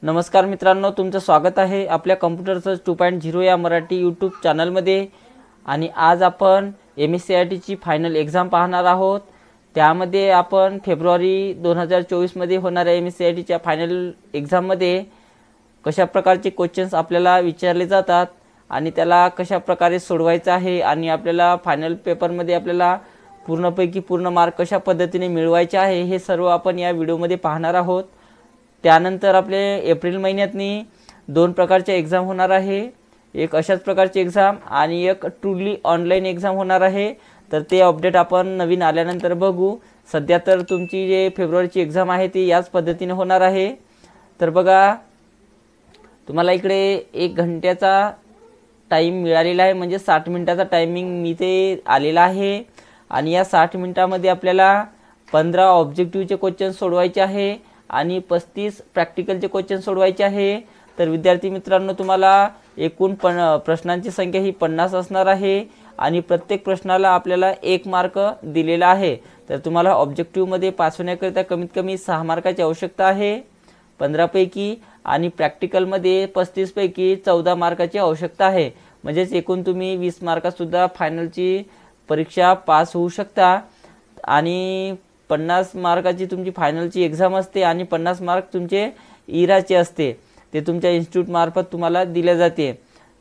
नमस्कार मित्रांनो, तुमचं स्वागत आहे आपल्या कम्प्युटरचं 2.0 या मराठी यूट्यूब चॅनलमध्ये। आणि आज आपण MSCIT ची फायनल एग्जाम पाहणार आहोत। त्यामध्ये आपण फेब्रुवारी 2024 मध्ये होणाऱ्या MSCIT च्या फायनल एग्जाम मध्ये कशा प्रकारचे क्वेश्चन्स आपल्याला विचारले जातात आणि त्याला कशा प्रकारे सोडवायचं आहे आणि आपल्याला फायनल पेपर मध्ये आपल्याला पूर्णपैकी पूर्ण मार्क कशा पद्धतीने मिळवायचे आहे हे सर्व आपण या व्हिडिओमध्ये पाहणार आहोत। त्यानंतर आपले एप्रिल महिन्यातनी दोन प्रकारचे एग्जाम होणार आहे। एक अशाच प्रकारची एग्जाम आणि एक ट्रूली ऑनलाइन एग्जाम होणार आहे। तर ते अपडेट आपण नवीन आल्यानंतर बघू। सध्या तर तुमची जे फेब्रुवारीची एग्जाम आहे ती याच पद्धतीने होणार आहे। तर बघा, तुम्हाला इकडे 1 घंट्याचा टाइम मिळालेला आहे, म्हणजे 60 मिनिटाचा टायमिंग मी ते आलेला आहे। आणि या 60 मिनिटांमध्ये आपल्याला 15 ऑब्जेक्टिव्हचे क्वेश्चन सोडवायचे आहे आणि 35 प्रॅक्टिकलचे क्वेश्चन सोडवायचे आहे। तर विद्यार्थी मित्रांनो, तुम्हाला एकूण प्रश्नांची संख्या ही 50 असणार आहे आणि प्रत्येक प्रश्नाला आपल्याला 1 मार्क दिलेला आहे। तर तुम्हाला ऑब्जेक्टिव्ह मध्ये पास होण्याकरिता कमीत कमी 6 मार्काची आवश्यकता आहे 15 पैकी, आणि प्रॅक्टिकल मध्ये 35 पैकी 14 मार्काची आवश्यकता आहे। म्हणजे एकूण तुम्ही 20 मार्कात सुद्धा फायनलची परीक्षा पास होऊ शकता। आणि 50 मार्काची तुमची फायनलची एग्जाम असते आणि 50 मार्क तुमचे इराचे असते, ते तुमच्या इन्स्टिट्यूट मार्फत तुम्हाला दिले जाते।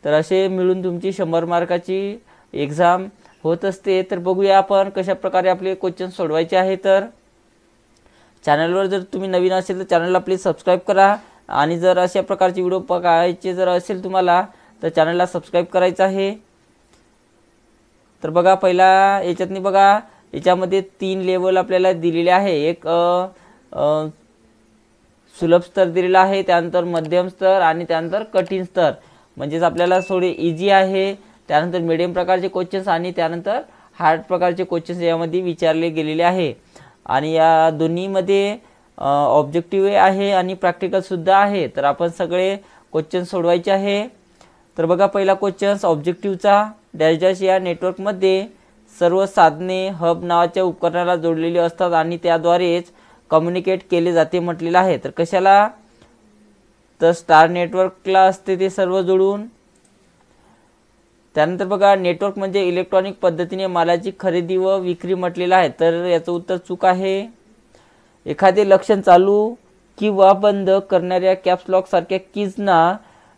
तर असे मिळून तुमची 100 मार्काची एग्जाम होत असते। तर बघूया आपण कशा प्रकारे आपले क्वेश्चन सोडवायचे आहे। तर चॅनलवर जर तुम्ही नवीन असेल तर चॅनलला प्लीज सबस्क्राइब करा, आणि जर अशा प्रकारचे व्हिडिओ बघायचे जर असेल तुम्हाला तर चॅनलला सबस्क्राइब करायचं आहे। तर बघा, पहिला याच्यातनी बघा, याच्यामध्ये 3 लेवल आपल्याला दिलेले आहे। एक सुलभ स्तर दिलेला आहे, त्यानंतर मध्यम स्तर आणि त्यानंतर कठीण स्तर। म्हणजेच आपल्याला थोडे इजी आहे, त्यानंतर मीडियम प्रकारचे क्वेश्चन्स आणि त्यानंतर हार्ड प्रकारचे क्वेश्चन्स यामध्ये विचारले गेलेले आहे। आणि या दोन्हीमध्ये ऑब्जेक्टिव्ह आहे आणि प्रॅक्टिकल सुद्धा आहे। तर आपण सगळे क्वेश्चन सोडवायचे आहे। तर बघा, पहिला क्वेश्चन ऑब्जेक्टिव्हचा, डॅश डॅश या नेटवर्कमध्ये सर्व साधने हब नावाच्या उपकरणाला जोडलेली असतात आणि त्याद्वारेच कम्युनिकेट केले जाते म्हटलेलं आहे। तर कशाला? तर स्टार नेटवर्कला असते ते सर्व जोडून। त्यानंतर बघा, नेटवर्क म्हणजे इलेक्ट्रॉनिक पद्धतीने मालाची खरेदी व विक्री म्हटलेलं आहे। तर याचं उत्तर चूक आहे। एखादे लक्षण चालू किंवा बंद करणाऱ्या कॅप्स लॉक सारख्या कीजना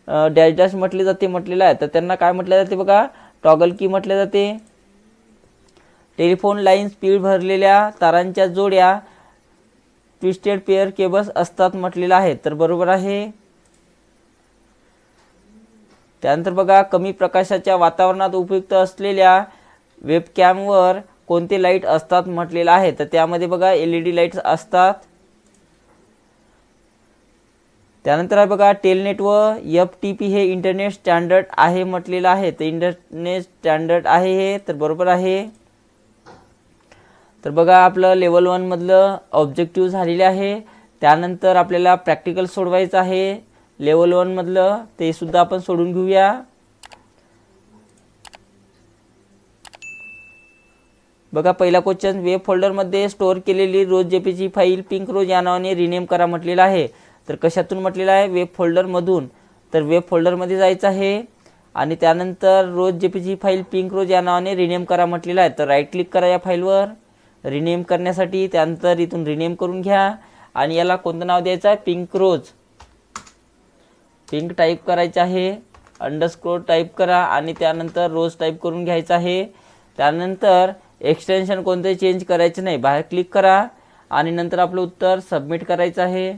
डॅश डॅश म्हटले जाते म्हटलेलं आहे। तर त्यांना काय म्हटले जाते? बघा, टॉगल की म्हटले जाते। टेलिफोन लाईन स्पीड भरलेल्या तारांच्या जोड्या ट्विस्टेड पेअर केबल्स असतात म्हटलेलं आहे। तर बरोबर आहे। त्यानंतर बघा, कमी प्रकाशाच्या वातावरणात उपयुक्त असलेल्या वेबकॅमवर कोणते लाईट असतात म्हटलेलं आहे। तर त्यामध्ये बघा LED लाईट्स असतात। त्यानंतर आहे बघा, टेलनेट व FTP हे इंटरनेट स्टँडर्ड आहे म्हटलेलं आहे। तर इंटरनेट स्टँडर्ड आहे हे, तर बरोबर आहे। तर बघा, आपलं लेवल 1 मधलं ऑब्जेक्टिव्ह झालेले आहे। त्यानंतर आपल्याला प्रॅक्टिकल सोडवायचं आहे लेवल 1 मधलं, ते सुद्धा आपण सोडून घेऊया। बघा, पहिला क्वेश्चन, वेब फोल्डर मध्ये स्टोअर केलेली रोज JPG फाईल पिंक रोज या नावाने रिनेम करा म्हटलेलं आहे। तर कशातून म्हटलेलं आहे? वेब फोल्डर मधून। तर वेब फोल्डर मध्ये जायचं आहे आणि त्यानंतर रोज JPG फाईल पिंक रोज या नावाने रिनेम करा म्हटलेलं आहे। तर राईट क्लिक करा या फाईलवर रिनेम करण्यासाठी। त्यानंतर इथून रिनेम करून घ्या आणि याला कोणतं नाव द्यायचं आहे? Pink rose. पिंक टाईप करायचं आहे, अंडरस्कोर टाईप करा आणि त्यानंतर रोज टाईप करून घ्यायचं आहे। त्यानंतर एक्सटेन्शन कोणते चेंज करायचं नाही, बाहेर क्लिक करा आणि नंतर आपलं उत्तर सबमिट करायचं आहे।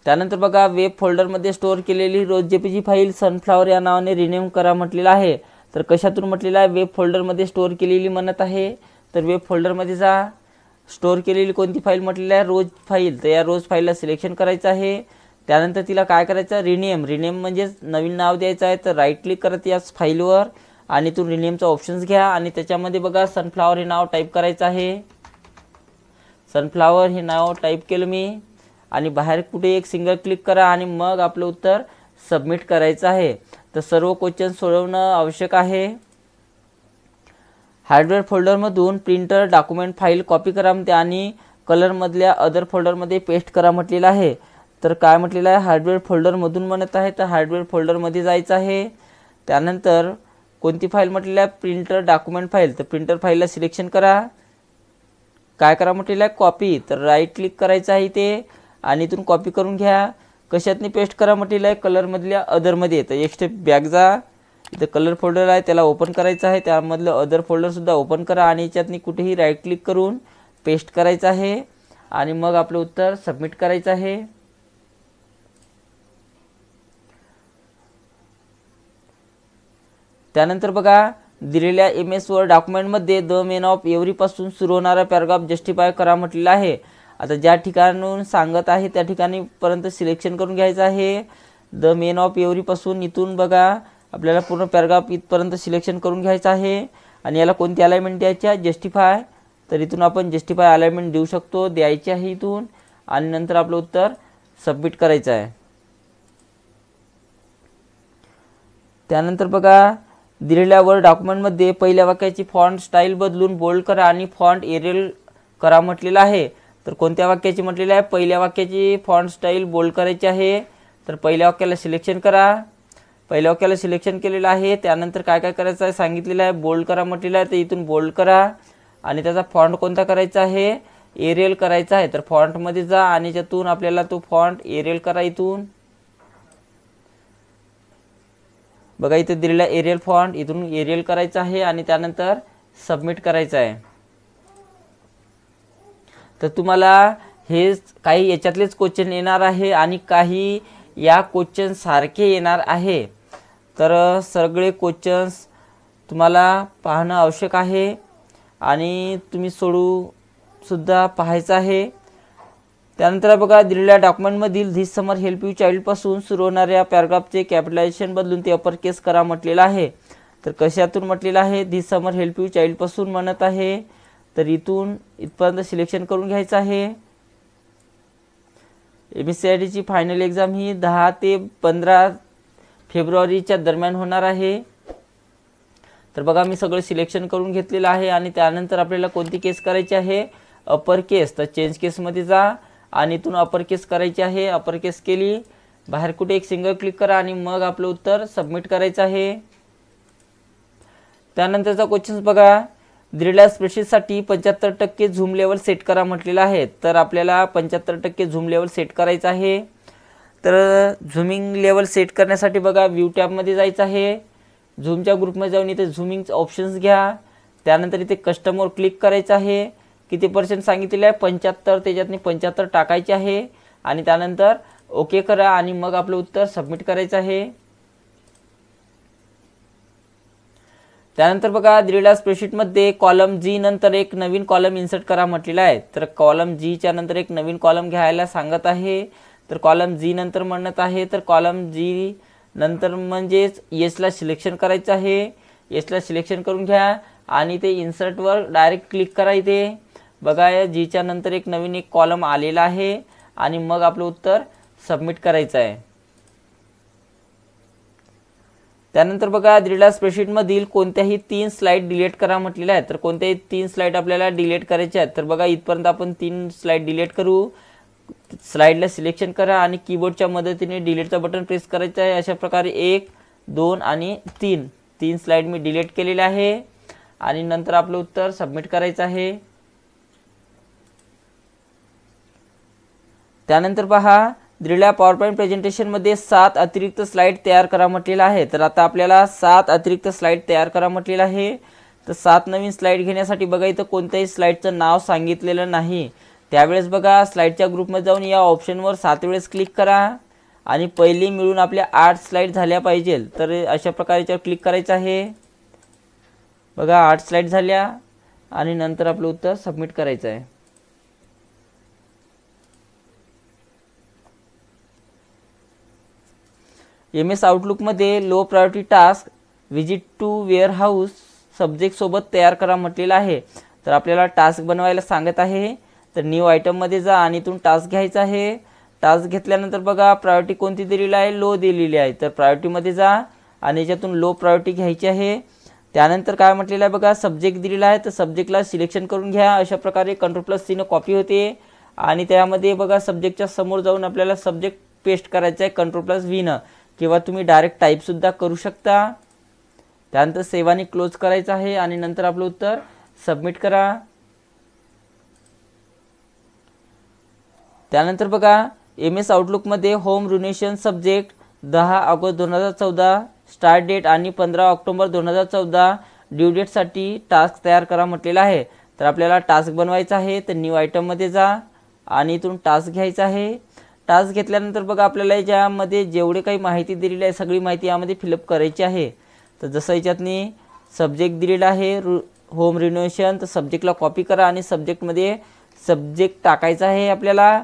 त्यानंतर बघा, वेब फोल्डर मध्ये स्टोअर केलेली रोज JPG फाईल सनफ्लॉवर या नावाने रिनेम करा म्हटलेलं आहे। तर कशातून म्हटलेलं आहे? वेब फोल्डर मध्ये स्टोअर केलेली म्हणत आहे। तर वेब फोल्डर मध्ये जा, स्टोअर केलेली कोणती फाईल म्हटलेली आहे? रोज फाईल। तर या रोज फाईलला सिलेक्शन करायचं आहे। त्यानंतर तिला काय करायचं? रिनेम। रिनेम म्हणजे नवीन नाव द्यायचं आहे। तर राईट क्लिक करत या फाईलवर आणि इथून रिनेमचा ऑप्शन्स घ्या आणि त्याच्यामध्ये बघा सनफ्लॉवर हे नाव टाईप करायचं आहे। सनफ्लॉवर हे नाव टाईप केलं मी आणि बाहेर कुठे एक सिंगल क्लिक करा आणि मग आपलं उत्तर सबमिट करायचं आहे। तर सर्व क्वेश्चन सोडवणं आवश्यक आहे। हार्डवेअर फोल्डरमधून प्रिंटर डॉक्युमेंट फाईल कॉपी करा म्हणते आणि कलरमधल्या अदर फोल्डरमध्ये पेस्ट करा म्हटलेलं आहे। तर काय म्हटलेलं आहे, हार्डवेअर फोल्डरमधून म्हणत आहे, तर हार्डवेअर फोल्डरमध्ये जायचं आहे। त्यानंतर कोणती फाईल म्हटलेली आहे, प्रिंटर डॉक्युमेंट फाईल, तर प्रिंटर फाईलला सिलेक्शन करा। काय करा म्हटलेलं आहे, कॉपी, तर राईट क्लिक करायचं आहे इथे आणि इथून कॉपी करून घ्या। कशातनी पेस्ट करा म्हटलेलं आहे, कलरमधल्या अदरमध्ये। तर एक स्टेप बॅक जा, इथं कलर फोल्डर आहे त्याला ओपन करायचं आहे, त्यामधलं अदर फोल्डरसुद्धा ओपन करा आणि याच्यातनी कुठेही राईट क्लिक करून पेस्ट करायचं आहे आणि मग आपलं उत्तर सबमिट करायचं आहे। त्यानंतर बघा, दिलेल्या MS वर्ड डॉक्युमेंटमध्ये द मेन ऑफ एव्हरी पासून सुरू होणारा पॅराग्राफ जस्टिफाय करा म्हटलेला आहे। आता ज्या ठिकाणून सांगत आहे त्या ठिकाणी पर्यंत सिलेक्शन करून घ्यायचं आहे। द मेन ऑफ एव्हरी पासून इथून बघा आपल्याला पूर्ण पॅराग्राफ इथपर्यंत सिलेक्शन करून घ्यायचं आहे आणि याला कोणती अलाइनमेंट द्यायची आहे, जस्टिफाय। तर इथून आपण जस्टिफाय अलाइनमेंट देऊ शकतो, द्यायची आहे इथून आणि नंतर आपलं उत्तर सबमिट करायचं आहे। त्यानंतर बघा, दिलेल्या वर्ड डॉक्युमेंटमध्ये पहिल्या वाक्याची फॉन्ट स्टाईल बदलून बोल्ड करा आणि फॉन्ट एरियल करा म्हटलेलं आहे। तर कोणत्या वाक्याची म्हटलेलं आहे, पहिल्या वाक्याची फॉन्ट स्टाईल बोल्ड करायची आहे। तर पहिल्या वाक्याला सिलेक्शन करा, पहिल्या वाक्याला सिलेक्शन केलेलं आहे। त्यानंतर काय काय करायचं आहे सांगितलेलं आहे, बोल्ड करा म्हटलेलं आहे, तर इथून बोल्ड करा आणि त्याचा फॉन्ट कोणता करायचा आहे, एरियल करायचा आहे। तर फॉन्टमध्ये जा आणि त्यातून आपल्याला तो फॉन्ट एरियल करा इथून। बघा इथे दिलेला एरियल फॉन्ट, इथून एरियल करायचा आहे आणि त्यानंतर सबमिट करायचं आहे। तर तुम्हाला हे काही याच्यातलेच क्वेश्चन येणार आहे आणि काही या क्वेश्चन सारखे येणार आहे। तर सगळे क्वेश्चन्स तुम्हाला पाहणं आवश्यक आहे आणि तुम्ही सुद्धा पाहायचं आहे। त्यानंतर बघा, दिलेल्या डॉक्युमेंटमधील this summer help you child पासून सुरू होणाऱ्या पॅराग्राफचे कॅपिटलायझेशन बदलून ते अपर केस करा म्हटलेलं आहे। तर कशातून म्हटलेलं आहे, this summer help you child पासून म्हणत आहे, तर इथून इथपर्यंत सिलेक्शन करून घ्यायचं आहे। MSCITची फायनल एक्झाम ही 10 ते 15 फेब्रुवारीच्या दरम्यान होणार आहे। तर बघा मी सगळं सिलेक्शन करून घेतलेलं आहे आणि त्यानंतर आपल्याला कोणती केस करायची आहे, अपर केस। तर चेंज केसमध्ये जा आणि इथून अपर केस करायची आहे। अपर केस केली, बाहेर कुठे एक सिंगल क्लिक करा आणि मग आपलं उत्तर सबमिट करायचं आहे। त्यानंतरचा क्वेश्चन बघा, दिलेल्या स्प्रेडशीटसाठी 75% झूम लेवल सेट करा म्हटलेलं आहे। तर आपल्याला 75% झूम लेवल सेट करायचं आहे। तर झूमिंग लेवल सेट करण्यासाठी बघा व्ह्यू टॅबमध्ये जायचं आहे, झूमच्या ग्रुपमध्ये जाऊन इथे झूमिंग ऑप्शन्स घ्या। त्यानंतर इथे कस्टमवर क्लिक करायचं आहे, किती % सांगितलेलं आहे 75, त्याच्यातनी 75 टाकायचे आहे आणि त्यानंतर ओके करा आणि मग आपलं उत्तर सबमिट करायचं आहे। त्यानंतर बघा, दिलेल्या स्प्रेडशीटमध्ये कॉलम जी नंतर एक नवीन कॉलम इन्सर्ट करा म्हटलेला आहे। तर कॉलम जी च्या नंतर एक नवीन कॉलम घ्यायला सांगत आहे। तर कॉलम जी नंतर म्हणत आहे, तर कॉलम जी नंतर म्हणजेच एसला सिलेक्शन करायचं आहे। एसला सिलेक्शन करून घ्या आणि ते इन्सर्टवर डायरेक्ट क्लिक करा। इथे बघा जीच्या नंतर एक नवीन एक कॉलम आलेला आहे आणि मग आपलं उत्तर सबमिट करायचं आहे। त्यानंतर बघा, दिलेल्या स्प्रेडशीटमधील कोणत्याही 3 स्लाइड डिलीट करा म्हटलेलं आहे। तर कोणत्याही 3 स्लाइड आपल्याला डिलीट करायच्या आहेत। तर बघा इथपर्यंत आपण 3 स्लाइड डिलीट करू। स्लाइडला सिलेक्शन करा आणि कीबोर्डच्या मदतीने डिलीटचा बटन प्रेस करायचा आहे। अशा प्रकारे 1, 2 आणि 3 स्लाइड मी डिलीट केलेले आहे आणि नंतर आपलं उत्तर सबमिट करायचं आहे। त्यानंतर पहा, दिलेल्या पॉवर पॉईंट प्रेझेंटेशनमध्ये 7 अतिरिक्त स्लाइड तयार करा म्हटलेलं आहे। तर आता आपल्याला 7 अतिरिक्त स्लाइड तयार करा म्हटलेलं आहे। तर 7 नवीन स्लाइड घेण्यासाठी बघा इथं कोणत्याही स्लाइडचं नाव सांगितलेलं नाही। त्यावेळेस बघा स्लाइडच्या ग्रुपमध्ये जाऊन या ऑप्शनवर 7 वेळेस क्लिक करा आणि पहिली मिळून आपल्या 8 स्लाइड झाल्या पाहिजे। तर अशा प्रकारे याच्यावर क्लिक करायचं आहे। बघा 8 स्लाइड झाल्या आणि नंतर आपलं उत्तर सबमिट करायचं आहे। MS आउटलुकमध्ये low priority task visit to warehouse subject सोबत तयार करा म्हटलेलं आहे। तर आपल्याला टास्क बनवायला सांगत आहे। तर न्यू आयटममध्ये जा आणि इथून टास्क घ्यायचा आहे। टास्क घेतल्यानंतर बघा प्रायोरिटी कोणती दिलेली आहे, लो दिलेली आहे। तर प्रायोरिटीमध्ये जा आणि याच्यातून लो प्रायोरिटी घ्यायची आहे। त्यानंतर काय म्हटलेलं आहे बघा, सब्जेक्ट दिलेला आहे तर सब्जेक्टला सिलेक्शन करून घ्या। अशा प्रकारे Ctrl+C ने कॉपी होते आणि त्यामध्ये बघा सब्जेक्टच्या समोर जाऊन आपल्याला सब्जेक्ट पेस्ट करायचा आहे Ctrl+V न, किंवा तुम्ही डायरेक्ट टाईपसुद्धा करू शकता। त्यानंतर सेव्ह आणि क्लोज करायचं आहे आणि नंतर आपलं उत्तर सबमिट करा। त्यानंतर बघा MS आउटलुकमध्ये home renovation subject 10 August 2014, start date आणि 15 ऑक्टोबर 2014 ड्यू डेटसाठी टास्क तयार करा म्हटलेला आहे। तर आपल्याला टास्क बनवायचा आहे, तर न्यू आयटममध्ये जा आणि इथून टास्क घ्यायचा आहे। टास्क घेतल्यानंतर बघा आपल्याला याच्यामध्ये जेवढे काही माहिती दिलेली आहे सगळी माहिती यामध्ये फिलअप करायची आहे। तर जसं याच्यातनी सब्जेक्ट दिलेला आहे होम रिन्युएशन, तर सब्जेक्टला कॉपी करा आणि सब्जेक्टमध्ये सब्जेक्ट टाकायचा आहे आपल्याला।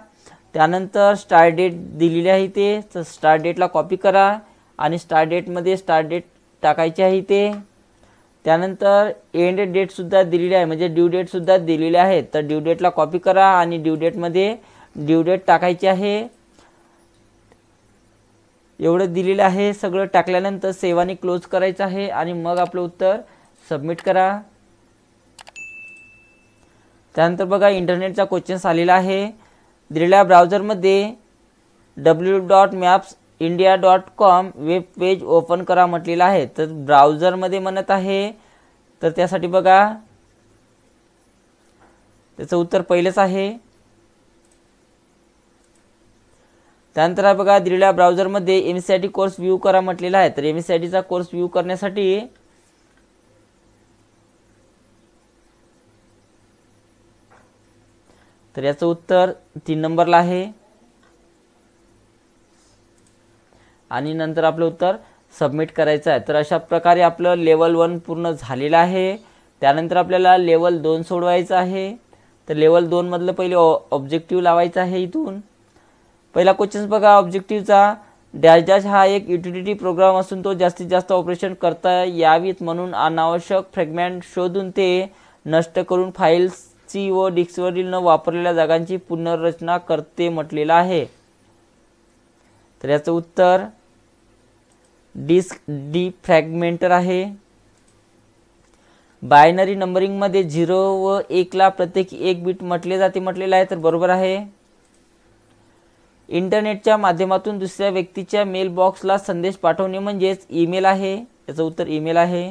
त्यानंतर स्टार्ट डेट दिलेली आहे ते, तर स्टार्ट डेटला कॉपी करा आणि स्टार्ट डेटमध्ये स्टार्ट डेट टाकायची आहे ते। त्यानंतर एंड डेटसुद्धा दिलेली आहे, म्हणजे ड्यू डेटसुद्धा दिलेली आहे, तर ड्यू डेटला कॉपी करा आणि ड्यू डेटमध्ये ड्यू डेट टाकायची आहे। एवढं दिलेलं आहे। सगळं टाकल्यानंतर सेव्ह आणि क्लोज करायचं आहे आणि मग आपलं उत्तर सबमिट करा। त्यानंतर बघा इंटरनेटचा क्वेश्चन आलेला आहे। दिलेल्या ब्राउझरमध्ये www.mapsindia.com वेब पेज ओपन करा म्हटलेलं आहे। तर ब्राउझरमध्ये म्हणत आहे, तर त्यासाठी बघा त्याचं उत्तर पहिलेच आहे। त्यानंतर बघा दिलेल्या ब्राउझरमध्ये MSCIT कोर्स व्ह्यू करा म्हटलेला आहे। तर MSCITचा कोर्स व्ह्यू करण्यासाठी तर याचं उत्तर 3 नंबरला आहे आणि नंतर आपलं उत्तर सबमिट करायचं आहे। तर अशा प्रकारे आपलं लेवल 1 पूर्ण झालेलं आहे। त्यानंतर आपल्याला लेवल 2 सोडवायचं आहे। तर लेवल 2 मधलं पहिले ऑब्जेक्टिव्ह लावायचं आहे। इथून पहिला क्वेश्चन बघा ऑब्जेक्टिव्हचा, डॅश डॅश हा एक युटिलिटी प्रोग्राम असून तो जास्तीत जास्त ऑपरेशन करता यावीत म्हणून अनावश्यक फ्रॅगमेंट शोधून ते नष्ट करून फाईल्सची व डिस्कवरील न वापरलेल्या जागांची पुनर्रचना करते म्हटलेलं आहे। तर याचं उत्तर डिस्क डिफ्रॅगमेंटर आहे। बायनरी नंबरिंगमध्ये 0 व 1 ला प्रत्येकी 1 बिट म्हटले जाते म्हटलेलं आहे, तर बरोबर आहे। इंटरनेटच्या माध्यमातून दुसऱ्या व्यक्तीच्या मेल बॉक्सला संदेश पाठवणे म्हणजेच ईमेल आहे। याचं उत्तर ईमेल आहे।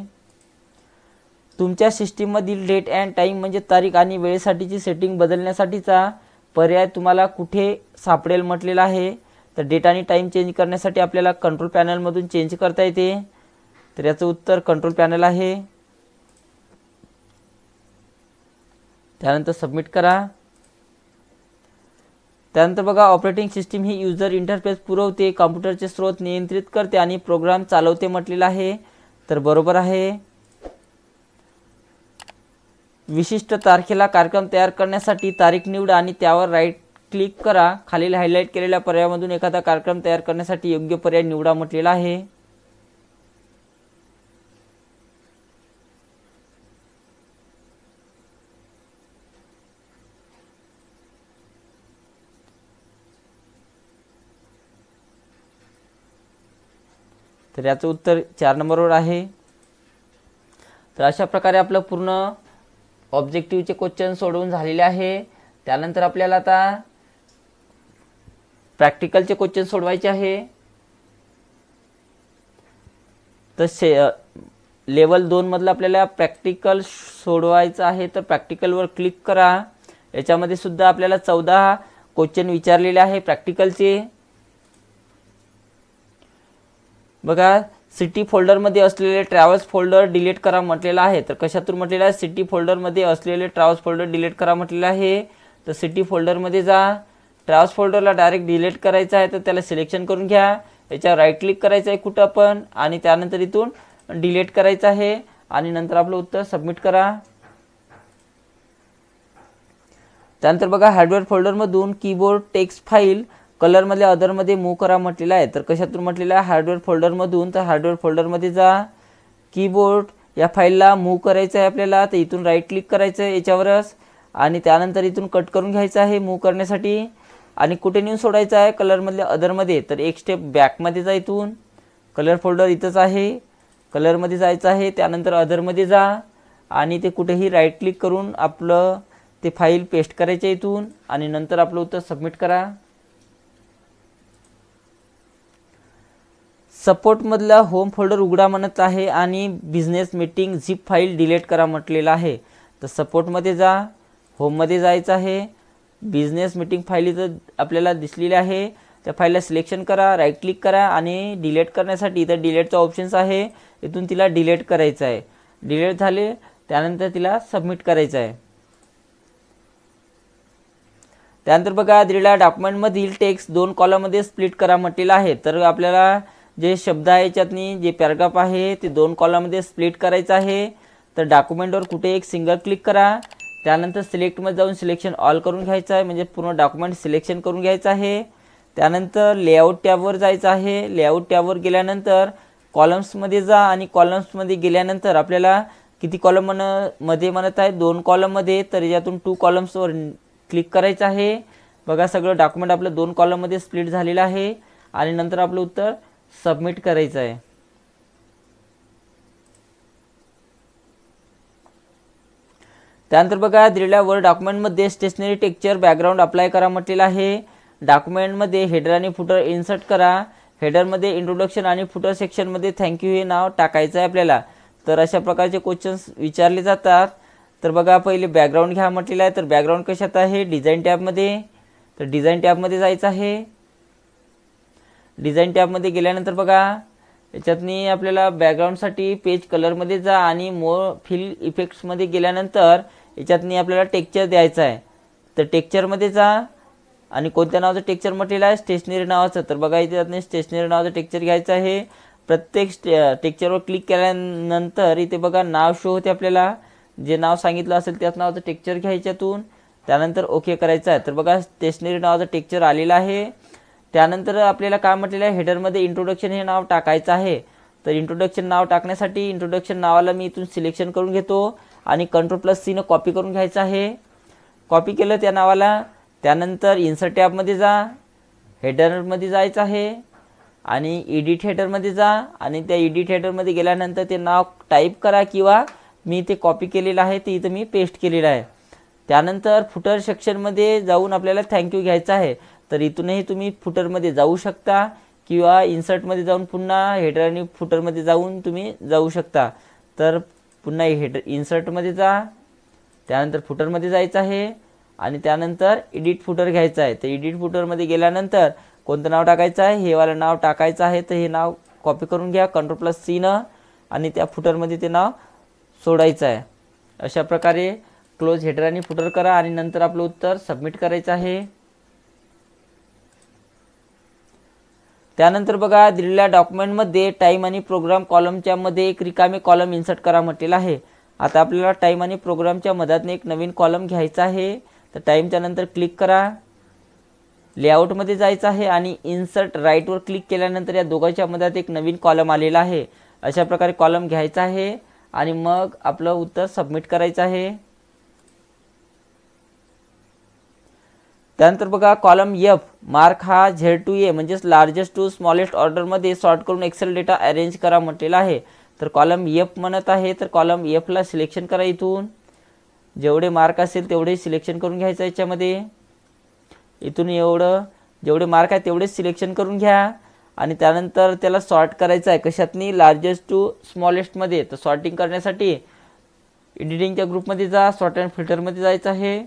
तुमच्या सिस्टीममधील डेट अँड टाइम म्हणजे तारीख आणि वेळेसाठीची सेटिंग बदलण्यासाठीचा पर्याय तुम्हाला कुठे सापडेल म्हटलेला आहे। तर डेट आणि टाइम चेंज करण्यासाठी आपल्याला कंट्रोल पॅनलमधून चेंज करता येते। तर याचं उत्तर कंट्रोल पॅनल आहे। त्यानंतर सबमिट करा। त्यानंतर बघा ऑपरेटिंग सिस्टीम ही यूजर इंटरफेस पुरवते, कॉम्प्युटरचे स्रोत नियंत्रित करते आणि प्रोग्राम चालवते म्हटलेला आहे। तर बरोबर आहे। विशिष्ट तारखेला कार्यक्रम तयार करण्यासाठी तारीख निवडा आणि त्यावर राईट क्लिक करा। खालील हायलाइट केलेल्या पर्यायामधून एखादा कार्यक्रम तयार करण्यासाठी योग्य पर्याय निवडा म्हटलेला आहे। तर याचं उत्तर 4 नंबरवर आहे। तर अशा प्रकारे आपलं पूर्ण ऑब्जेक्टिव्हचे क्वेश्चन सोडवून झालेले आहे। त्यानंतर आपल्याला आता प्रॅक्टिकलचे क्वेश्चन सोडवायचे आहे। तर लेवल 2 मधलं आपल्याला प्रॅक्टिकल सोडवायचं आहे। तर प्रॅक्टिकलवर क्लिक करा। याच्यामध्ये सुद्धा आपल्याला 14 क्वेश्चन विचारलेले आहे प्रॅक्टिकलचे। बघा सिटी फोल्डरमध्ये असलेले ट्रॅव्हल्स फोल्डर डिलीट करा म्हटलेलं आहे। तर कशातून म्हटलेलं आहे, सिटी फोल्डरमध्ये असलेले ट्रॅव्हल्स फोल्डर डिलीट करा म्हटलेलं आहे। तर सिटी फोल्डरमध्ये जा, ट्रॅव्हल्स फोल्डरला डायरेक्ट डिलीट करायचं आहे, तर त्याला सिलेक्शन करून घ्या। याच्यावर राईट क्लिक करायचं आहे कुठं पण आणि त्यानंतर इथून डिलीट करायचं आहे आणि नंतर आपलं उत्तर सबमिट करा। त्यानंतर बघा हार्डवेअर फोल्डरमधून कीबोर्ड टेक्स्ट फाईल कलरमधल्या अदरमध्ये मूव्ह करा म्हटलेलं आहे। तर कशातून म्हटलेलं आहे, हार्डवेअर फोल्डरमधून। तर हार्डवेअर फोल्डरमध्ये जा, कीबोर्ड या फाईलला मूव्ह करायचं आहे आपल्याला। तर इथून राईट क्लिक करायचं आहे याच्यावरच आणि त्यानंतर इथून कट करून घ्यायचं आहे मूव्ह करण्यासाठी आणि कुठे नेऊन सोडायचं आहे, कलरमधल्या अदरमध्ये। तर एक स्टेप बॅकमध्ये जा, इथून कलर फोल्डर इथंच आहे, कलरमध्ये जायचं आहे, त्यानंतर अदरमध्ये जा आणि ते कुठेही राईट क्लिक करून आपलं ते फाईल पेस्ट करायचे इथून आणि नंतर आपलं उत्तर सबमिट करा. सपोर्टमधला होम फोल्डर उघडा म्हणत आहे आणि business meeting zip file delete करा म्हटलेलं आहे. तर सपोर्टमध्ये जा, होममध्ये जायचं आहे. बिझनेस मीटिंग फाईल इथं आपल्याला दिसलेली आहे, त्या फाईलला सिलेक्शन करा, राईट क्लिक करा आणि डिलीट करण्यासाठी इथं डिलीटचा ऑप्शन्स आहे, इथून तिला डिलीट करायचं आहे. डिलीट झाले त्यानंतर तिला सबमिट करायचं आहे. त्यानंतर बघा दिलेल्या डॉक्युमेंटमधील टेक्स्ट 2 कॉलममध्ये स्प्लिट करा म्हटलेलं आहे. तर आपल्याला जे शब्द आहे याच्यातनी जे पॅराग्राफ आहे ते 2 कॉलममध्ये स्प्लिट करायचं आहे. तर डॉक्युमेंटवर कुठे एक सिंगल क्लिक करा, त्यानंतर सिलेक्टमध्ये जाऊन सिलेक्शन ऑल करून घ्यायचं आहे, म्हणजे पूर्ण डॉक्युमेंट सिलेक्शन करून घ्यायचं आहे. त्यानंतर लेआउट टॅबवर जायचं आहे. लेआउट टॅबवर गेल्यानंतर कॉलम्समध्ये जा आणि कॉलम्समध्ये गेल्यानंतर आपल्याला किती कॉलम मध्ये म्हणत आहे 2 कॉलममध्ये, तर यातून 2 कॉलम्सवर क्लिक करायचं आहे. बघा सगळं डॉक्युमेंट आपलं 2 कॉलममध्ये स्प्लिट झालेलं आहे आणि नंतर आपलं उत्तर सबमिट करायचं आहे. त्यानंतर बघा दिलेल्या वर्ड डॉक्युमेंटमध्ये स्टेशनरी टेक्स्चर बॅकग्राऊंड अप्लाय करा म्हटलेलं आहे. डॉक्युमेंटमध्ये हेडर आणि फुटर इन्सर्ट करा. हेडरमध्ये इंट्रोडक्शन आणि फुटर सेक्शनमध्ये थँक्यू हे नाव टाकायचं आहे आपल्याला. तर अशा प्रकारचे क्वेश्चन्स विचारले जातात. तर बघा पहिले बॅकग्राऊंड घ्या म्हटलेलं आहे. तर बॅकग्राऊंड कशात आहे, डिझाईन टॅबमध्ये. तर डिझाईन टॅबमध्ये जायचं आहे. डिझाईन टॅबमध्ये गेल्यानंतर बघा याच्यातनी आपल्याला बॅकग्राऊंडसाठी पेज कलरमध्ये जा आणि मोर फिल इफेक्ट्समध्ये गेल्यानंतर याच्यातनी आपल्याला टेक्स्चर द्यायचं आहे. तर टेक्स्चरमध्ये जा आणि कोणत्या नावाचं टेक्स्चर म्हटलेलं आहे, स्टेशनरी नावाचं. तर बघा इथे त्यातनी स्टेशनरी नावाचं टेक्स्चर घ्यायचं आहे. प्रत्येक टेक्स्चरवर क्लिक केल्यानंतर इथे बघा नाव शो होते आपल्याला, जे नाव सांगितलं असेल त्याच नावाचं टेक्स्चर घ्यायच्यातून त्यानंतर ओके करायचं आहे. तर बघा स्टेशनरी नावाचं टेक्स्चर आलेलं आहे. त्यानंतर आपल्याला काय म्हटलेलं आहे, हेडरमध्ये इंट्रोडक्शन हे नाव टाकायचं आहे. तर इंट्रोडक्शन नाव टाकण्यासाठी इंट्रोडक्शन नावाला मी इथून सिलेक्शन करून घेतो आणि Ctrl+C कॉपी करून घ्यायचं आहे. कॉपी केलं त्या नावाला. त्यानंतर इन्सर्ट टॅबमध्ये जा, हेडरमध्ये जायचं आहे आणि एडिट हेडरमध्ये जा आणि त्या एडिट हेडरमध्ये गेल्यानंतर ते नाव टाईप करा किंवा मी ते कॉपी केलेलं आहे ते इथं मी पेस्ट केलेलं आहे. त्यानंतर फुटर सेक्शनमध्ये जाऊन आपल्याला थँक्यू घ्यायचं आहे. तर इथूनही तुम्ही फुटरमध्ये जाऊ शकता किंवा इन्सर्टमध्ये जाऊन पुन्हा हेडर आणि फुटरमध्ये जाऊन तुम्ही जाऊ शकता. तर पुन्हा हेडर इन्सर्टमध्ये जा, त्यानंतर फुटरमध्ये जायचं आहे आणि त्यानंतर एडिट फुटर घ्यायचं आहे. तर एडिट फुटरमध्ये गेल्यानंतर कोणतं नाव टाकायचं आहे, हे वालं नाव टाकायचं आहे. तर हे नाव कॉपी करून घ्या Ctrl+C आणि त्या फुटरमध्ये ते नाव सोडायचं आहे. अशा प्रकारे क्लोज हेडर आणि फुटर करा आणि नंतर आपलं उत्तर सबमिट करायचं आहे. त्यानंतर बघा दिलेल्या डॉक्युमेंटमध्ये टाईम आणि प्रोग्राम कॉलमच्या मध्ये एक रिकामे कॉलम इन्सर्ट करा म्हटलेलं आहे. आता आपल्याला टाईम आणि प्रोग्रामच्या मधातून एक नवीन कॉलम घ्यायचा आहे. तर टाईमच्या नंतर क्लिक करा, लेआउटमध्ये जायचं आहे आणि इन्सर्ट राईटवर क्लिक केल्यानंतर या दोघांच्या मधात एक नवीन कॉलम आलेला आहे. अशा प्रकारे कॉलम घ्यायचा आहे आणि मग आपलं उत्तर सबमिट करायचं आहे. त्यानंतर बघा कॉलम F मार्क हा Z to A म्हणजेच लार्जेस्ट टू स्मॉलेस्ट ऑर्डरमध्ये सॉर्ट करून एक्सेल डेटा अरेंज करा म्हटलेला आहे. तर कॉलम F म्हणत आहे, तर कॉलम F ला सिलेक्शन करा. इथून जेवढे मार्क असेल तेवढे सिलेक्शन करून घ्यायचं याच्यामध्ये. इथून एवढं जेवढे मार्क आहे तेवढेच सिलेक्शन करून घ्या आणि त्यानंतर त्याला सॉर्ट करायचं आहे. कशातनी, लार्जेस्ट टू स्मॉलेस्टमध्ये. तर सॉर्टिंग करण्यासाठी एडिटिंगच्या ग्रुपमध्ये जा, सॉर्ट अँड फिल्टरमध्ये जायचं आहे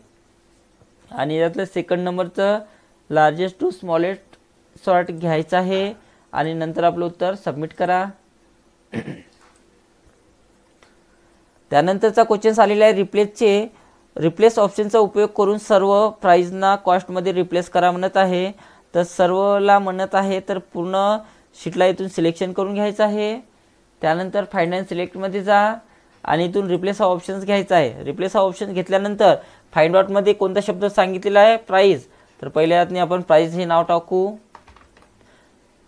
आणि यातलं सेकंड नंबरचं लार्जेस्ट टू स्मॉलेस्ट सॉर्ट घ्यायचं आहे आणि नंतर आपलं उत्तर सबमिट करा. त्यानंतरचा क्वेश्चन आलेला आहे रिप्लेस ऑप्शनचा उपयोग करून सर्व प्राइसना कॉस्टमध्ये रिप्लेस करा म्हणत आहे. तर सर्वला म्हणत आहे, तर पूर्ण शीटला इथून सिलेक्शन करून घ्यायचं आहे. त्यानंतर फायनान्स सिलेक्टमध्ये जा आणि इथून रिप्लेस हा ऑप्शन्स घ्यायचा आहे. रिप्लेस हा ऑप्शन घेतल्यानंतर फाइंड आउटमध्ये कोणता शब्द सांगितलेला आहे, प्राइस. तर पहिल्या यातनी आपण प्राइस हे नाव टाकू.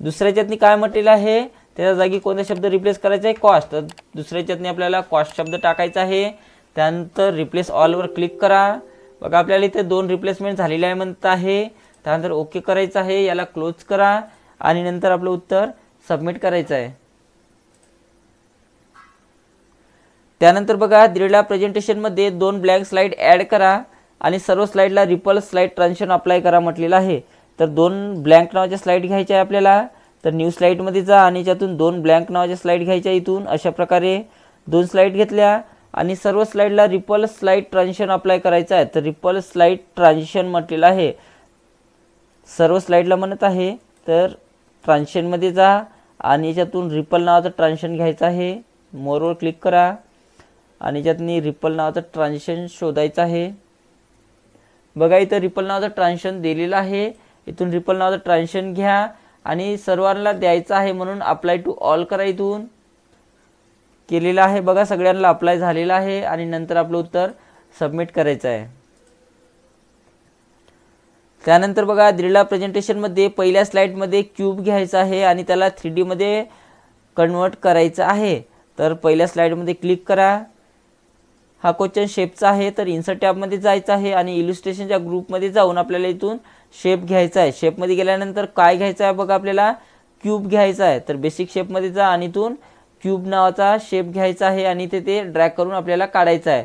दुसऱ्या यातनी काय म्हटलेलं आहे, त्याच्या जागी कोणता शब्द रिप्लेस करायचा आहे, कॉस्ट. तर दुसऱ्या यातनी आपल्याला कॉस्ट शब्द टाकायचा आहे. त्यानंतर रिप्लेस ऑलवर क्लिक करा. बघा आपल्याला इथे 2 रिप्लेसमेंट झालेले आहे म्हणत आहे. त्यानंतर ओके करायचं आहे, याला क्लोज करा आणि नंतर आपलं उत्तर सबमिट करायचं आहे. त्यानंतर बघा दिलेल्या प्रेझेंटेशनमध्ये 2 ब्लँक स्लाइड ॲड करा. आणि सर्व स्लाईडला रिपल स्लाईड ट्रान्झिशन अप्लाय करा म्हटलेलं आहे। तर 2 ब्लँक नावाच्या स्लाईड घ्यायच्या आहे आपल्याला। तर न्यू स्लाईडमध्ये जा आणि याच्यातून 2 ब्लँक नावाच्या स्लाईड घ्यायच्या इथून। अशा प्रकारे 2 स्लाईड घेतल्या आणि सर्व स्लाईडला रिपल स्लाईड ट्रान्झिशन अप्लाय करायचं आहे। तर रिपल स्लाईड ट्रान्झिशन म्हटलेलं आहे, सर्व स्लाईडला म्हणत आहे। तर ट्रान्झिशनमध्ये जा आणि याच्यातून रिपल नावाचं ट्रान्झिशन घ्यायचं आहे। मोरवर क्लिक करा आणि याच्यातनी रिपल नावाचं ट्रान्झिशन शोधायचं आहे। बघा इथं रिपल नावाचं ट्रान्झिशन दिलेलं आहे। इथून रिपल नावाचं ट्रान्झिशन घ्या आणि सर्वांना द्यायचं आहे म्हणून अप्लाय टू ऑल करा। इथून केलेलं आहे, बघा सगळ्यांना अप्लाय झालेलं आहे आणि नंतर आपलं उत्तर सबमिट करायचं आहे। त्यानंतर बघा दिलेल्या प्रेझेंटेशनमध्ये पहिल्या स्लाईडमध्ये क्यूब घ्यायचा आहे आणि त्याला 3D मध्ये कन्वर्ट करायचं आहे। तर पहिल्या स्लाईडमध्ये क्लिक करा। हा क्वेश्चन शेपचा आहे, तर इन्सर्ट टॅबमध्ये जायचं आहे आणि इल्युस्ट्रेशनच्या ग्रुपमध्ये जाऊन आपल्याला इथून शेप घ्यायचा आहे। शेपमध्ये गेल्यानंतर काय घ्यायचं आहे बघा, आपल्याला क्यूब घ्यायचा आहे। तर बेसिक शेपमध्ये जा आणि इथून क्यूब नावाचा शेप घ्यायचा आहे आणि ते ड्रॅग करून आपल्याला काढायचा आहे।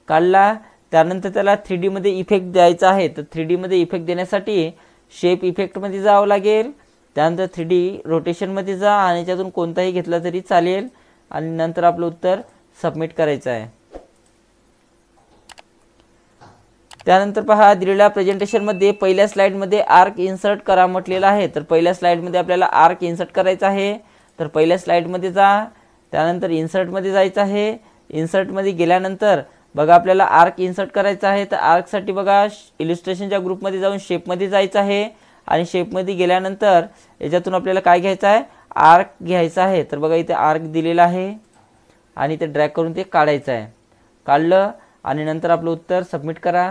काढला त्यानंतर त्याला 3D मध्ये इफेक्ट द्यायचा आहे। तर 3D मध्ये इफेक्ट देण्यासाठी शेप इफेक्टमध्ये जावं लागेल। त्यानंतर 3D रोटेशनमध्ये जा आणि त्यातून कोणताही घेतला तरी चालेल आणि नंतर आपलं उत्तर सबमिट करायचं आहे। त्यानंतर पहा दिलेल्या प्रेझेंटेशनमध्ये पहिल्या स्लाईडमध्ये आर्क इन्सर्ट करा म्हटलेलं आहे। तर पहिल्या स्लाईडमध्ये आपल्याला आर्क इन्सर्ट करायचा आहे। तर पहिल्या स्लाईडमध्ये जा, त्यानंतर इन्सर्टमध्ये जायचं आहे। इन्सर्टमध्ये गेल्यानंतर बघा आपल्याला आर्क इन्सर्ट करायचा आहे। तर आर्कसाठी बघा इल्युस्ट्रेशनच्या ग्रुपमध्ये जाऊन शेपमध्ये जायचं आहे आणि शेपमध्ये गेल्यानंतर याच्यातून आपल्याला काय घ्यायचं आहे, आर्क घ्यायचा आहे। तर बघा इथे आर्क दिलेला आहे आणि ते ड्रॅग करून ते काढायचं आहे। काढलं आणि नंतर आपलं उत्तर सबमिट करा।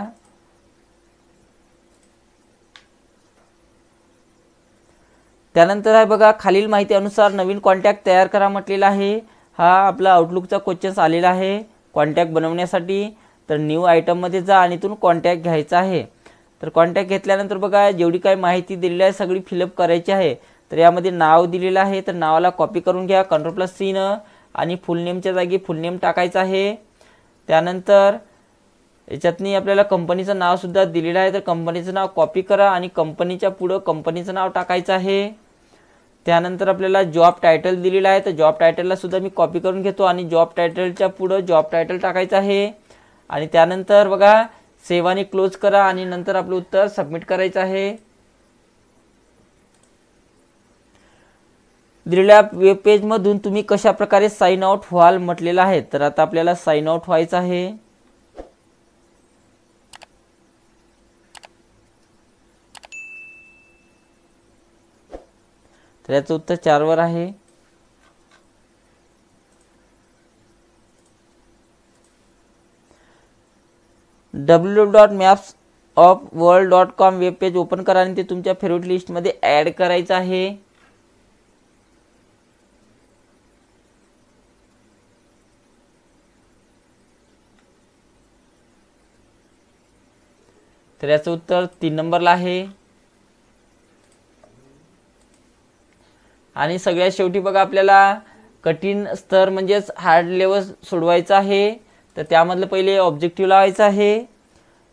त्यानंतर आहे बघा खालील माहिती अनुसार नवीन कॉन्टॅक्ट तयार करा म्हटलेला आहे। हा आपला आउटलुकचा क्वेश्चन आलेला आहे कॉन्टॅक्ट बनवण्यासाठी। तर न्यू आयटममध्ये जा आणि इथून कॉन्टॅक्ट घ्यायचा आहे। तर कॉन्टॅक्ट घेतल्यानंतर बघा जेवढी काही माहिती दिलेली आहे सगळी फिलअप करायची आहे। तर यामध्ये नाव दिलेलं आहे, तर नावाला कॉपी करून घ्या Ctrl+C न आणि फुल नेमच्या जागी फुल नेम टाकायचं आहे। त्यानंतर याच्यातनी आपल्याला कंपनीचं नाव सुद्धा दिलेलं आहे, तर कंपनीचं नाव कॉपी करा आणि कंपनीच्या पुढं कंपनीचं नाव टाकायचं आहे। त्यानंतर आपल्याला जॉब टायटल दिलेला आहे, तर जॉब टायटलला सुद्धा मी कॉपी करून घेतो आणि जॉब टायटलच्या पुढं जॉब टायटल टाकायचं आहे। आणि त्यानंतर बघा सेव्ह आणि क्लोज करा आणि नंतर आपलं उत्तर सबमिट करायचं आहे। दिलेल्या वेब पेज मधून तुम्ही कशा प्रकारे साइन आउट व्हाल म्हटलेलं आहे। तर आता आपल्याला साइन आउट व्हायचं आहे। तर याचं उत्तर 4 वर आहे। www.mapsofworld.com वेब पेज ओपन करा आणि ते तुमच्या फेवरेट लिस्ट मध्ये ऍड करायचं आहे। तर याचं उत्तर 3 नंबरला आहे। आणि सगळ्यात शेवटी बघा आपल्याला कठीण स्तर म्हणजेच हार्ड लेवल सोडवायचं आहे। तर त्यामधलं पहिले ऑब्जेक्टिव्ह लावायचं आहे।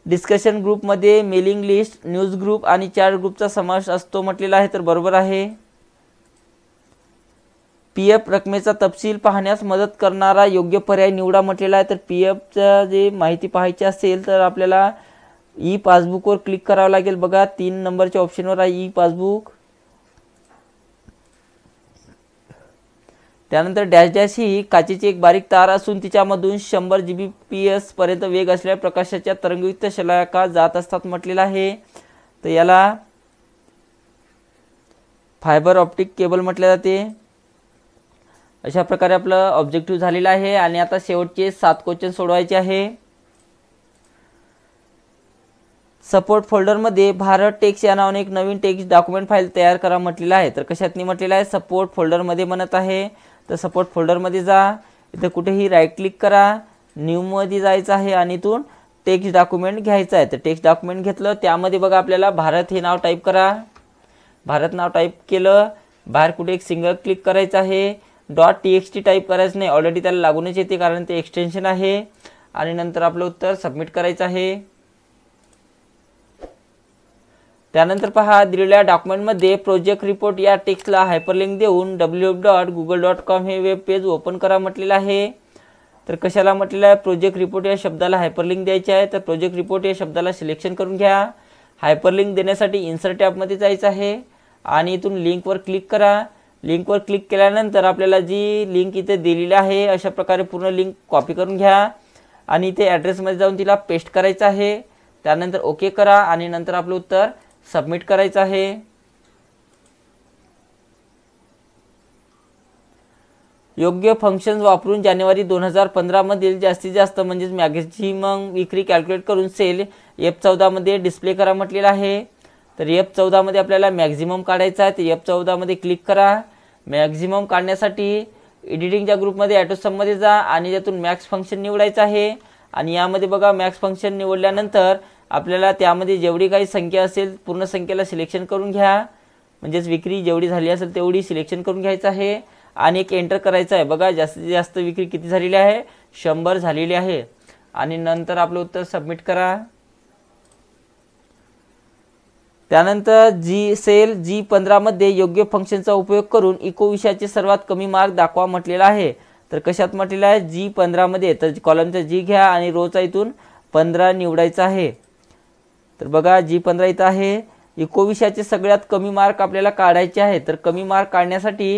डिस्कशन ग्रुपमध्ये मेलिंग लिस्ट, न्यूज ग्रुप आणि चॅट ग्रुपचा समावेश असतो म्हटलेला आहे, तर बरोबर आहे। पीएफ रकमेचा तपशील पाहण्यास मदत करणारा योग्य पर्याय निवडा म्हटलेला आहे। तर पीएफचा जे माहिती पाहायची असेल तर आपल्याला ई पासबुकवर क्लिक करावं लागेल। बघा 3 नंबरच्या ऑप्शनवर आहे ई पासबुक। त्यानंतर डॅश डॅश ही काचेची एक बारीक तार असून तिच्यामधून 100 Gbps पर्यंत वेग असलेल्या प्रकाशाच्या तरंगयुक्त शलाका जात असतात म्हटलेलं आहे। तर याला फायबर ऑप्टिक केबल म्हटले जाते। अशा प्रकारे आपलं ऑब्जेक्टिव्ह झालेलं आहे आणि आता शेवटचे 7 क्वेश्चन सोडवायचे आहे। सपोर्ट फोल्डरमध्ये भारत टेक्स्ट या नावाने एक नवीन टेक्स्ट डॉक्युमेंट फाईल तयार करा म्हटलेलं आहे। तर कशातनी म्हटलेलं आहे, सपोर्ट फोल्डरमध्ये म्हणत आहे। तर सपोर्ट फोल्डरमध्ये जा, इथे कुठेही राईट क्लिक करा, न्यू मध्ये जायचं आहे आणि इथून टेक्स्ट डॉक्युमेंट घ्यायचं आहे। तर टेक्स्ट डॉक्युमेंट घेतलं, त्यामध्ये बघा आपल्याला भारत हे नाव टाईप करा। भारत नाव टाईप केलं, बाहेर कुठे एक सिंगल क्लिक करायचं आहे। .txt टाईप करायचं नाही, ऑलरेडी त्याला लागूनच येते कारण ते एक्सटेन्शन आहे। आणि नंतर आपलं उत्तर सबमिट करायचं आहे। त्यानंतर पहा दिलेल्या डॉक्युमेंटमध्ये प्रोजेक्ट रिपोर्ट या टेक्स्टला हायपरलिंक देऊन www.google.com हे वेब पेज ओपन करा म्हटलेलं आहे। तर कशाला म्हटलेलं आहे, प्रोजेक्ट रिपोर्ट या शब्दाला हायपरलिंक द्यायचे आहे। तर प्रोजेक्ट रिपोर्ट या शब्दाला सिलेक्शन करून घ्या। हायपरलिंक देण्यासाठी इन्सर्ट टॅबमध्ये जायचं आहे आणि इथून लिंकवर क्लिक करा। लिंकवर क्लिक केल्यानंतर आपल्याला जी लिंक इथे दिलेली आहे अशा प्रकारे पूर्ण लिंक कॉपी करून घ्या आणि इथे ॲड्रेसमध्ये जाऊन तिला पेस्ट करायचं आहे। त्यानंतर ओके करा आणि नंतर आपलं उत्तर सबमिट करायचं आहे। योग्य फंक्शन्स वापरून जानेवारी 2015 मधील जास्तीत जास्त म्हणजेच मॅक्झिमम विक्री कॅल्क्युलेट करून सेल F14 मध्ये डिस्प्ले करा म्हटलेलं आहे। तर F14 मध्ये आपल्याला मॅक्झिमम काढायचा आहे। तर F14 मध्ये क्लिक करा। मॅक्झिमम काढण्यासाठी एडिटिंगच्या ग्रुपमध्ये ॲटोसम मध्ये जा आणि त्यातून मॅक्स फंक्शन निवडायचं आहे आणि यामध्ये बघा मॅक्स फंक्शन निवडल्यानंतर आपल्याला त्यामध्ये जेवढी काही संख्या असेल पूर्ण संख्येला सिलेक्शन करून घ्या, म्हणजेच विक्री जेवढी झाली असेल तेवढी सिलेक्शन करून घ्यायचं आहे आणि एक एंटर करायचं आहे। बघा जास्तीत जास्त विक्री किती झालेली आहे, 100 झालेली आहे आणि नंतर आपलं उत्तर सबमिट करा। त्यानंतर सेल G15 मध्ये योग्य फंक्शनचा उपयोग करून इको विषयाचे सर्वात कमी मार्क दाखवा म्हटलेला आहे। तर कशात म्हटलेलं आहे, G15 मध्ये। तर कॉलमचा G घ्या आणि रोचा इथून 15 निवडायचा आहे। तर बघा G15 इथं आहे। इको विषयाचे सगळ्यात कमी मार्क आपल्याला काढायचे आहे। तर कमी मार्क काढण्यासाठी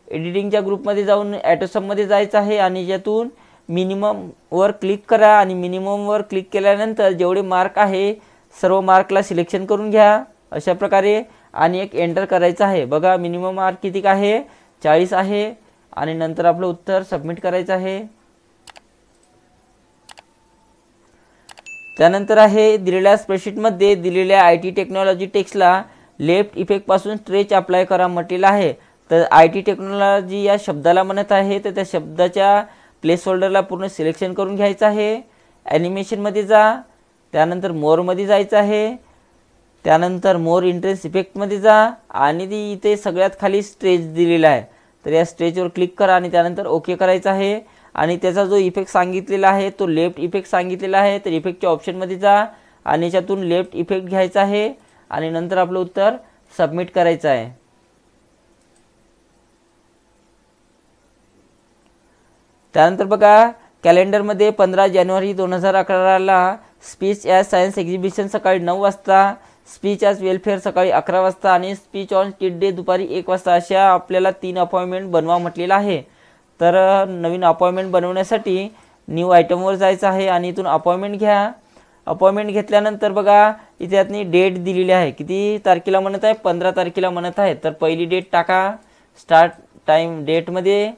एडिटिंगच्या ग्रुपमध्ये जाऊन ॲटोसम मध्ये जायचं आहे आणि यातून मिनिमम वर क्लिक करा आणि मिनिमम वर क्लिक केल्यानंतर जेवढे मार्क आहे सर्व मार्कला सिलेक्शन करून घ्या अशा प्रकारे आणि एक एंटर करायचं आहे। बघा मिनिमम मार्क किती आहे, 40 आहे आणि नंतर आपलं उत्तर सबमिट करायचं आहे। त्यानंतर आहे दिलेल्या स्प्रेडशीटमध्ये दिलेल्या IT टेक्नॉलॉजी टेक्स्टला लेफ्ट इफेक्ट पासून स्ट्रेच अप्लाय करा म्हटलेलं आहे। तर IT टेक्नॉलॉजी या शब्दाला म्हणत आहे तर त्या शब्दाच्या प्लेस होल्डरला पूर्ण सिलेक्शन करून घ्यायचं आहे। ॲनिमेशनमध्ये जा, त्यानंतर मोरमध्ये जायचं आहे, त्यानंतर मोर इंटरेस्ट इफेक्टमध्ये जा आणि ती इथे सगळ्यात खाली स्ट्रेच दिलेला आहे। तर या स्ट्रेचवर क्लिक करा आणि त्यानंतर ओके करायचं आहे आणि त्याचा जो इफेक्ट सांगितलेला आहे तो लेफ्ट इफेक्ट सांगितलेला आहे। तर इफेक्टच्या ऑप्शनमध्ये जा आणि याच्यातून लेफ्ट इफेक्ट घ्यायचा आहे आणि नंतर आपलं उत्तर सबमिट करायचं आहे। त्यानंतर बघा कॅलेंडरमध्ये 15 जानेवारी 2011ला स्पीच ॲज सायन्स एक्झिबिशन सकाळी 9 वाजता, स्पीच ॲज वेलफेअर सकाळी 11 वाजता आणि स्पीच ऑन चिट डे दुपारी 1 वाजता अशा आपल्याला 3 अपॉइंटमेंट बनवा म्हटलेलं आहे। तर नवीन अपॉइंटमेंट बनवण्यासाठी न्यू आयटमवर जायचं आहे आणि इथून अपॉइंटमेंट घ्या। अपॉइंटमेंट घेतल्यानंतर बघा इथे यातनी डेट दिलेली आहे, किती तारखेला म्हणत आहे, 15 तारखेला म्हणत आहे। तर पहिली डेट टाका स्टार्ट टाइम डेटमध्ये।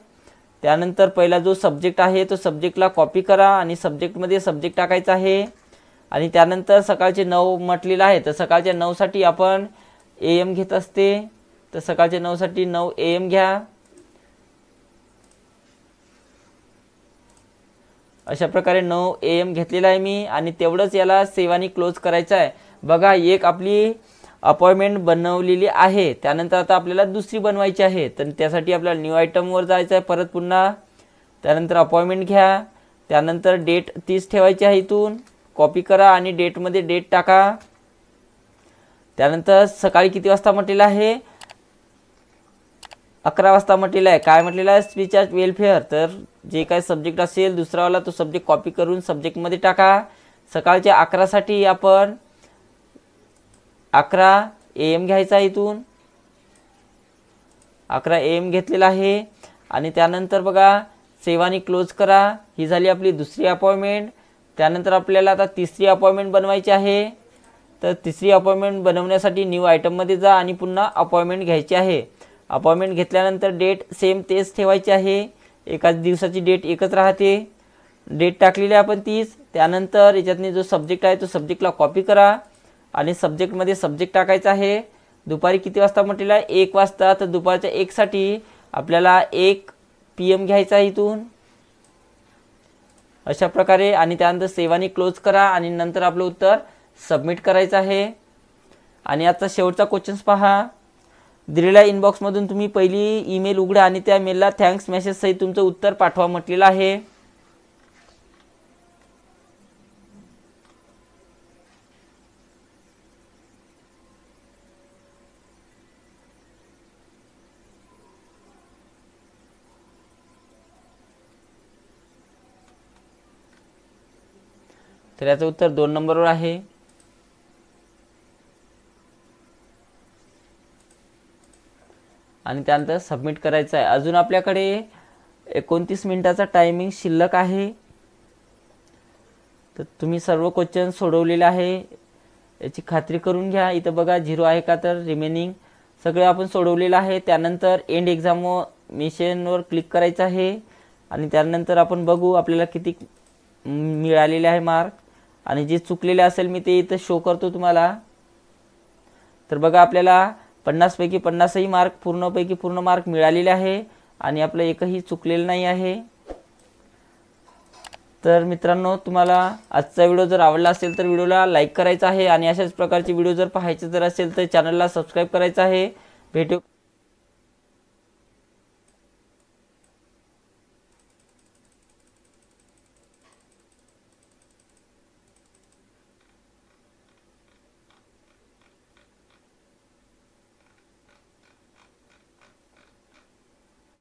त्यानंतर पहिला जो सब्जेक्ट आहे तो सब्जेक्टला कॉपी करा आणि सब्जेक्टमध्ये सब्जेक्ट टाकायचा आहे आणि त्यानंतर सकाळचे 9 म्हटलेलं आहे। तर सकाळच्या 9 साठी आपण AM घेत असते, तर सकाळच्या 9 साठी 9 AM घ्या। अशा प्रकारे 9 AM घेतलेला आहे मी आणि तेवढंच याला सेव्ह आणि क्लोज करायचं आहे। बघा एक आपली अपॉइंटमेंट बनवलेली आहे, त्यानंतर आता आपल्याला दुसरी बनवायची आहे। तर त्यासाठी आपल्याला न्यू आयटमवर जायचं आहे परत पुन्हा, त्यानंतर अपॉइंटमेंट घ्या, त्यानंतर डेट 30 ठेवायची आहे, इथून कॉपी करा आणि डेटमध्ये डेट टाका। त्यानंतर सकाळी किती वाजता म्हटलेलं आहे, 11 वाजता म्हटलेलं आहे। काय म्हटलेलं आहे, स्पीच ॲज वेलफेअर। तर जे काय सब्जेक्ट असेल दुसरावाला तो सब्जेक्ट कॉपी करून सब्जेक्टमध्ये टाका। सकाळच्या 11 साठी आपण 11 AM घ्यायचा, इथून 11 AM घेतलेला आहे आणि त्यानंतर बघा सेव्ह आणि क्लोज करा। ही झाली आपली दुसरी अपॉइंटमेंट। त्यानंतर आपल्याला आता तिसरी अपॉइंटमेंट बनवायची आहे। तर तिसरी अपॉइंटमेंट बनवण्यासाठी न्यू आयटममध्ये जा आणि पुन्हा अपॉइंटमेंट घ्यायची आहे। अपॉइंटमेंट घेतल्यानंतर डेट सेम तेच ठेवायची आहे, एकाच दिवसाची डेट एकच राहते। डेट टाकलेली आहे आपण 30। त्यानंतर याच्यातनी जो सब्जेक्ट आहे तो सब्जेक्टला कॉपी करा आणि सब्जेक्टमध्ये सब्जेक्ट टाकायचा आहे। दुपारी किती वाजता म्हटलेलं आहे, 1 वाजता। तर दुपारच्या 1 साठी आपल्याला 1 PM घ्यायचा आहे इथून अशा प्रकारे आणि त्यानंतर सेव्ह आणि क्लोज करा आणि नंतर आपलं उत्तर सबमिट करायचं आहे। आणि आता शेवटचा क्वेश्चन्स पहा। दिलेल्या इनबॉक्समधून तुम्ही पहिली ईमेल उघडा आणि त्या मेलला थँक्स मेसेज सहित तुमचं उत्तर पाठवा म्हटलेलं आहे। तर याचं उत्तर 2 नंबरवर आहे। आणि त्यानंतर सबमिट करायचं आहे। अजून आपल्याकडे 29 मिनिटाचा टायमिंग शिल्लक आहे। तर तुम्ही सर्व क्वेश्चन सोडवलेले आहे याची खात्री करून घ्या। इथं बघा 0 आहे का, तर रिमेनिंग सगळे आपण सोडवलेलं आहे। त्यानंतर एंड एक्झामिनेशनवर क्लिक करायचं आहे आणि त्यानंतर आपण बघू आपल्याला किती मिळालेले आहे मार्क, आणि जे चुकलेले असेल मी ते इथं शो करतो तुम्हाला। तर बघा आपल्याला 50 पैकी 50ही मार्क पूर्णपैकी पूर्ण मार्क मिळालेले आहे आणि आपलं एकही चुकलेलं नाही आहे। तर मित्रांनो, तुम्हाला आजचा व्हिडिओ जर आवडला असेल तर व्हिडिओला लाईक करायचा आहे आणि अशाच प्रकारचे व्हिडिओ जर पाहायचे जर असेल तर चॅनलला सबस्क्राईब करायचं आहे। भेटू